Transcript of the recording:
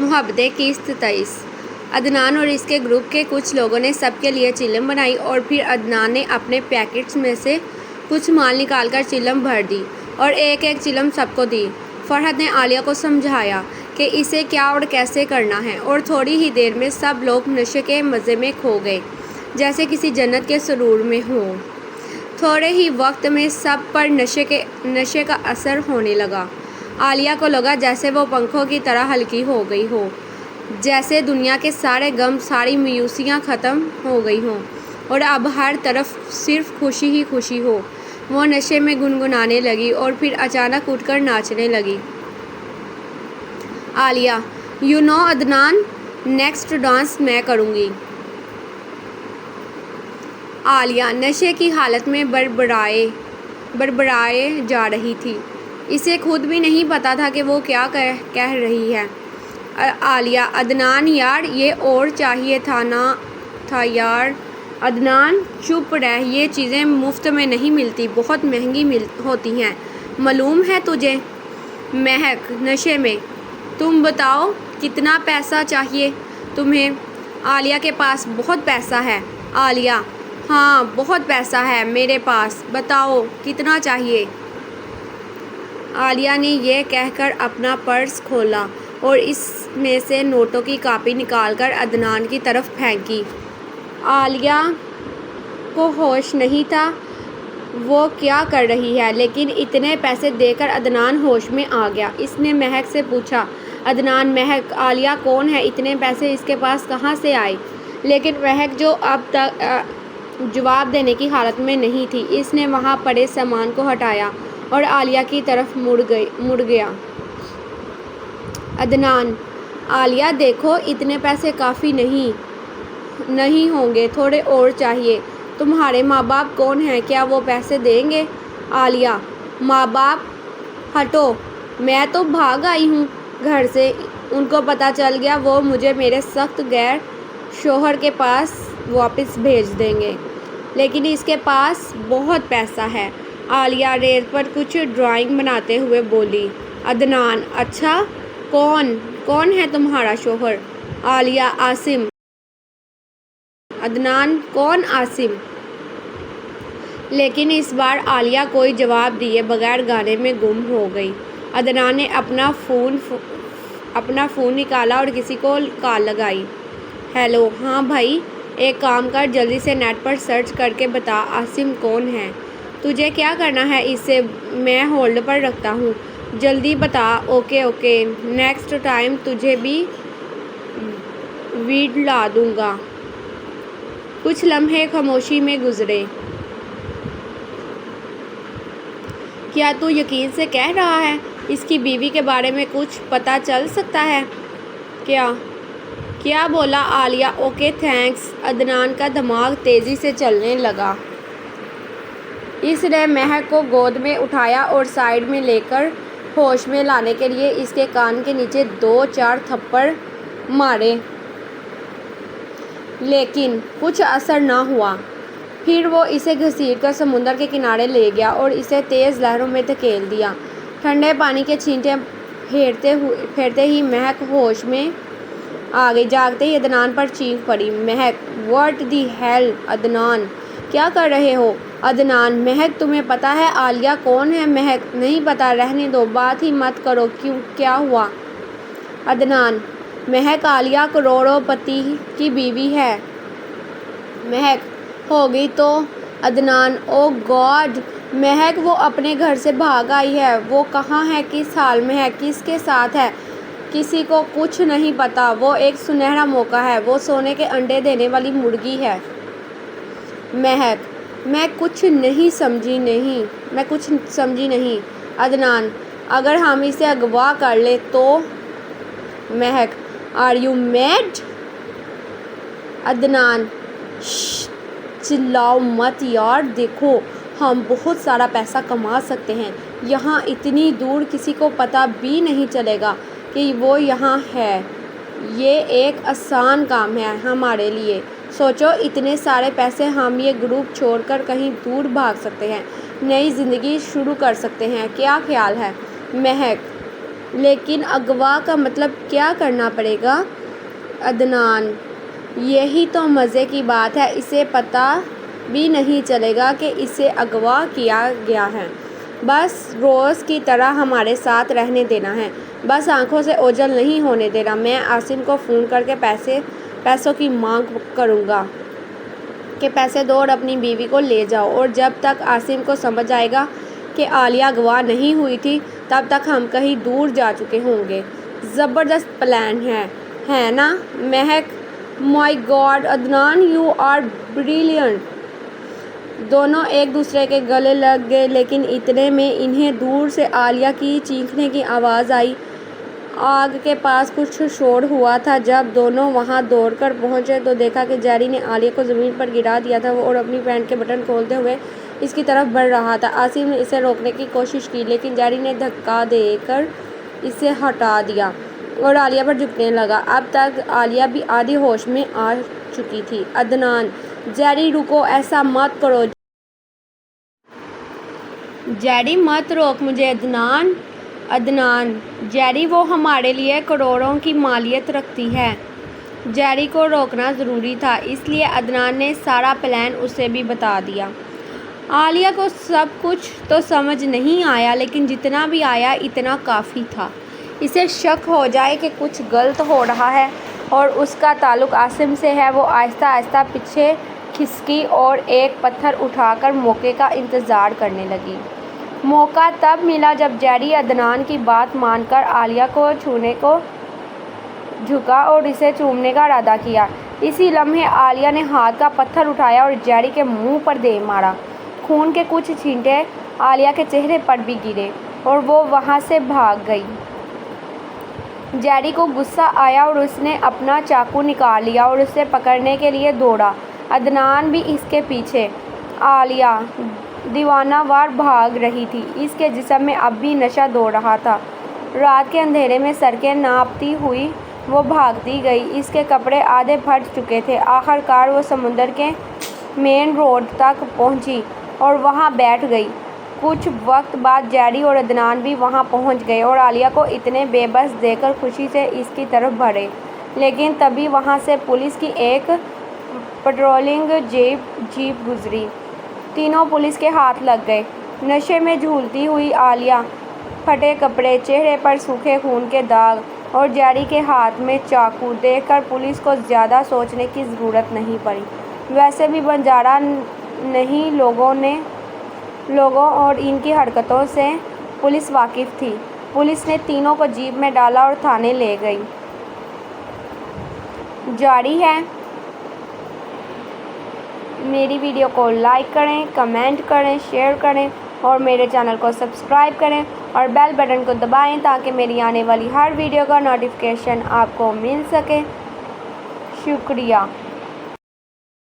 محبتیں کی 23۔ عدنان اور اس کے گروپ کے کچھ لوگوں نے سب کے لیے چلم بنائی اور پھر عدنان نے اپنے پیکٹس میں سے کچھ مال نکال کر چلم بھر دی اور ایک ایک چلم سب کو دی۔ فرحت نے عالیہ کو سمجھایا کہ اسے کیا اور کیسے کرنا ہے اور تھوڑی ہی دیر میں سب لوگ نشے کے مزے میں کھو گئے جیسے کسی جنت کے سرور میں ہوں۔ تھوڑے ہی وقت میں سب پر نشے کا اثر ہونے لگا۔ عالیہ کو لگا جیسے وہ پنکھوں کی طرح ہلکی ہو گئی ہو، جیسے دنیا کے سارے غم، ساری مایوسیاں ختم ہو گئی ہوں اور اب ہر طرف صرف خوشی ہی خوشی ہو۔ وہ نشے میں گنگنانے لگی اور پھر اچانک اٹھ کر ناچنے لگی۔ Aliya: you know Adnan, next dance میں کروں گی۔ عالیہ نشے کی حالت میں بڑبڑائے جا رہی تھی۔ اسے خود بھی نہیں پتا تھا کہ وہ کیا کہہ رہی ہے۔ عالیہ: عدنان یار، یہ اور چاہیے تھا یار۔ عدنان چپ رہ، یہ چیزیں مفت میں نہیں ملتی، بہت مہنگی ہوتی ہیں، معلوم ہے تجھے؟ مہک: نشے میں؟ تم بتاؤ کتنا پیسہ چاہیے تمہیں؟ عالیہ کے پاس بہت پیسہ ہے۔ عالیہ: ہاں بہت پیسہ ہے میرے پاس، بتاؤ کتنا چاہیے؟ عالیہ نے یہ کہہ کر اپنا پرس کھولا اور اس میں سے نوٹوں کی کاپی نکال کر عدنان کی طرف پھینکی۔ عالیہ کو ہوش نہیں تھا وہ کیا کر رہی ہے، لیکن اتنے پیسے دیکھ کر عدنان ہوش میں آ گیا۔ اس نے مہک سے پوچھا، عدنان، مہک، عالیہ کون ہے؟ اتنے پیسے اس کے پاس کہاں سے آئے؟ لیکن مہک جو اب تک جواب دینے کی حالت میں نہیں تھی، اس نے وہاں پڑے سامان کو ہٹایا اور عالیہ کی طرف مڑ گیا۔ عدنان: عالیہ دیکھو اتنے پیسے کافی نہیں ہوں گے، تھوڑے اور چاہیے۔ تمہارے ماں باپ کون ہیں، کیا وہ پیسے دیں گے؟ عالیہ: ماں باپ؟ ہٹو، میں تو بھاگ آئی ہوں گھر سے، ان کو پتہ چل گیا وہ مجھے میرے سخت غیر شوہر کے پاس واپس بھیج دیں گے۔ لیکن اس کے پاس بہت پیسہ ہے۔ عالیہ ریت پر کچھ ڈرائنگ بناتے ہوئے بولی۔ عدنان: اچھا، کون ہے تمہارا شوہر؟ عالیہ: عاصم۔ عدنان: کون عاصم؟ لیکن اس بار عالیہ کوئی جواب دیے بغیر گانے میں گم ہو گئی۔ عدنان نے اپنا فون نکالا اور کسی کو کال لگائی۔ ہیلو، ہاں بھائی، ایک کام کر، جلدی سے نیٹ پر سرچ کر کے بتا عاصم کون ہے۔ تجھے کیا کرنا ہے اس سے؟ میں ہولڈ پر رکھتا ہوں، جلدی بتا۔ اوکے، نیکسٹ ٹائم تجھے بھی ویڈ لا دوں گا۔ کچھ لمحے خاموشی میں گزرے۔ کیا تو یقین سے کہہ رہا ہے اس کی بیوی کے بارے میں کچھ پتہ چل سکتا ہے کیا بولا عالیہ؟ Okay thanks. عدنان کا دماغ تیزی سے چلنے لگا۔ اس نے مہک کو گود میں اٹھایا اور سائیڈ میں لے کر ہوش میں لانے کے لیے اس کے کان کے نیچے 2-4 تھپڑ مارے، لیکن کچھ اثر نہ ہوا۔ پھر وہ اسے گھسیٹ کر سمندر کے کنارے لے گیا اور اسے تیز لہروں میں دھکیل دیا۔ ٹھنڈے پانی کے چھینٹے پھیرتے ہی مہک ہوش میں آ گئی۔ جاگتے ہی عدنان پر چیخ پڑی۔ مہک: واٹ دی ہیل عدنان، کیا کر رہے ہو؟ عدنان: مہک تمہیں پتہ ہے عالیہ کون ہے؟ مہک: نہیں پتہ، رہنے دو، بات ہی مت کرو، کیا ہوا؟ عدنان: مہک عالیہ کروڑوں پتی کی بیوی ہے۔ مہک: ہوگی تو؟ عدنان: او گاڈ مہک، وہ اپنے گھر سے بھاگ آئی ہے۔ وہ کہاں ہے، کس حال میں ہے، کس کے ساتھ ہے؟ کسی کو کچھ نہیں پتا۔ وہ ایک سنہرا موقع ہے، وہ سونے کے انڈے دینے والی مرغی ہے۔ مہک: میں کچھ سمجھی نہیں۔ عدنان: اگر ہم اسے اغوا کر لیں تو؟ مہک: آر یو میڈ؟ عدنان: شش، چلاؤ مت یار، دیکھو ہم بہت سارا پیسہ کما سکتے ہیں، یہاں اتنی دور کسی کو پتہ بھی نہیں چلے گا کہ وہ یہاں ہے۔ یہ ایک آسان کام ہے ہمارے لیے۔ سوچو، اتنے سارے پیسے، ہم یہ گروپ چھوڑ کر کہیں دور بھاگ سکتے ہیں، نئی زندگی شروع کر سکتے ہیں، کیا خیال ہے؟ مہک: لیکن اغوا کا مطلب کیا کرنا پڑے گا؟ عدنان: یہی تو مزے کی بات ہے، اسے پتہ بھی نہیں چلے گا کہ اسے اغوا کیا گیا ہے۔ بس روز کی طرح ہمارے ساتھ رہنے دینا ہے، بس آنکھوں سے اوجھل نہیں ہونے دینا۔ میں عاصم کو فون کر کے پیسوں کی مانگ کروں گا کہ پیسے دو اور اپنی بیوی کو لے جاؤ، اور جب تک عاصم کو سمجھ آئے گا کہ عالیہ اغوا نہیں ہوئی تھی تب تک ہم کہیں دور جا چکے ہوں گے۔ زبردست پلان ہے نا Mehak? My God Adnan, you are brilliant. دونوں ایک دوسرے کے گلے لگ گئے، لیکن اتنے میں انہیں دور سے عالیہ کی چیخنے کی آواز آئی۔ آگ کے پاس کچھ شور ہوا تھا۔ جب دونوں وہاں دوڑ کر پہنچے تو دیکھا کہ جیری نے عالیہ کو زمین پر گرا دیا تھا اور اپنی پینٹ کے بٹن کھولتے ہوئے اس کی طرف بڑھ رہا تھا۔ عاصم نے اسے روکنے کی کوشش کی، لیکن جیری نے دھکا دے کر اسے ہٹا دیا اور عالیہ پر جھکنے لگا۔ اب تک عالیہ بھی آدھی ہوش میں آ چکی تھی۔ عدنان: جیری رکو، ایسا مت کرو۔ جیری مت روک مجھے۔ عدنان: جیری وہ ہمارے لیے کروڑوں کی مالیت رکھتی ہے۔ جیری کو روکنا ضروری تھا، اس لیے عدنان نے سارا پلان اسے بھی بتا دیا۔ عالیہ کو سب کچھ تو سمجھ نہیں آیا، لیکن جتنا بھی آیا اتنا کافی تھا۔ اسے شک ہو جائے کہ کچھ غلط ہو رہا ہے اور اس کا تعلق عاصم سے ہے۔ وہ آہستہ آہستہ پیچھے کھسکی اور ایک پتھر اٹھا کر موقع کا انتظار کرنے لگی۔ موقع تب ملا جب جیری عدنان کی بات مان کر عالیہ کو چھونے کو جھکا اور اسے چومنے کا ارادہ کیا۔ اسی لمحے عالیہ نے ہاتھ کا پتھر اٹھایا اور جیری کے منہ پر دے مارا۔ خون کے کچھ چھینٹے عالیہ کے چہرے پر بھی گرے اور وہ وہاں سے بھاگ گئی۔ جیری کو غصہ آیا اور اس نے اپنا چاقو نکال لیا اور اسے پکڑنے کے لیے دوڑا۔ عدنان بھی اس کے پیچھے۔ عالیہ دیوانہ وار بھاگ رہی تھی، اس کے جسم میں اب بھی نشہ دوڑ رہا تھا۔ رات کے اندھیرے میں سڑکیں ناپتی ہوئی وہ بھاگتی گئی۔ اس کے کپڑے آدھے پھٹ چکے تھے۔ آخر کار وہ سمندر کے مین روڈ تک پہنچی اور وہاں بیٹھ گئی۔ کچھ وقت بعد جیری اور عدنان بھی وہاں پہنچ گئے اور عالیہ کو اتنے بے بس دیکھ کر خوشی سے اس کی طرف بڑھے، لیکن تبھی وہاں سے پولیس کی ایک پیٹرولنگ جیپ گزری۔ تینوں پولیس کے ہاتھ لگ گئے۔ نشے میں جھولتی ہوئی عالیہ، پھٹے کپڑے، چہرے پر سوکھے خون کے داغ اور جیری کے ہاتھ میں چاقو دیکھ کر پولیس کو زیادہ سوچنے کی ضرورت نہیں پڑی۔ ویسے بھی بنجارہ نہیں لوگوں اور ان کی حرکتوں سے پولیس واقف تھی۔ پولیس نے تینوں کو جیپ میں ڈالا اور تھانے لے گئی۔ جاری ہے۔ میری ویڈیو کو لائک کریں، کمنٹ کریں، شیئر کریں اور میرے چینل کو سبسکرائب کریں اور بیل بٹن کو دبائیں تاکہ میری آنے والی ہر ویڈیو کا نوٹیفیکیشن آپ کو مل سکے۔ شکریہ۔